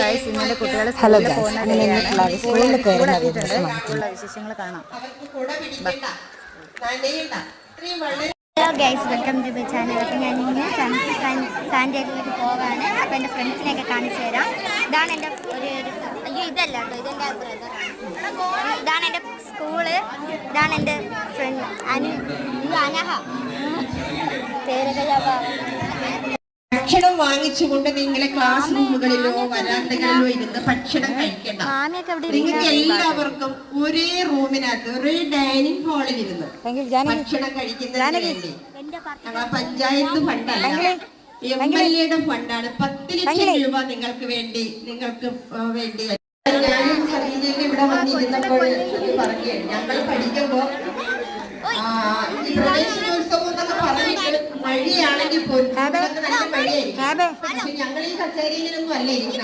Guys, ഇന്നലെ കുട്ടികൾ സ്കൂളിൽ പോകുന്ന വിശേഷങ്ങൾ കാണാം. Hello guys, welcome to my channel. അപ്പോൾ ഞാൻ ഇന്ന് സാൻഡിയേഗോയിലേക്ക് പോവാണ്. അപ്പോൾ എൻ്റെ ഫ്രണ്ട്സിനെയൊക്കെ കാണിച്ചു തരാം. ഇതാണ് എൻ്റെ അയ്യോ ഇതല്ല കേട്ടോ, ഇതെൻ്റെ ബ്രദറാണ്. ഇതാണ് എൻ്റെ സ്കൂള്, ഇതാണ് എൻ്റെ ഫ്രണ്ട് അനഹ, പേരൊക്കെ ഭക്ഷണം വാങ്ങിച്ചുകൊണ്ട് നിങ്ങളെ ക്ലാസ് റൂമുകളിലോ വരാന്തകളിലോ ഇരുന്ന് ഭക്ഷണം കഴിക്കണം. നിങ്ങൾക്ക് എല്ലാവർക്കും ഒരേ റൂമിനകത്ത് ഒരേ ഡൈനിങ് ഹാളിൽ ഇരുന്ന് ഭക്ഷണം കഴിക്കുന്നതിന് വേണ്ടി ഞങ്ങളെ പഞ്ചായത്ത് ഫണ്ടല്ല, MLA-യുടെ ഫണ്ടാണ്. 10 ലക്ഷം രൂപ നിങ്ങൾക്ക് വേണ്ടി ഞാനും ഖദീജയൊക്കെ ഇവിടെ വന്നിരുന്നപ്പോൾ പറഞ്ഞു, ഞങ്ങൾ പഠിക്കുമ്പോൾ ഈ പ്രവേശനോത്സവം എന്നൊക്കെ പറഞ്ഞിട്ട് മഴയാണെങ്കിൽ പോലും നല്ല മഴയായിരിക്കും. പക്ഷെ ഞങ്ങൾ ഈ കച്ചേരിയിലൊന്നും അല്ല ഇരിക്കുന്നത്.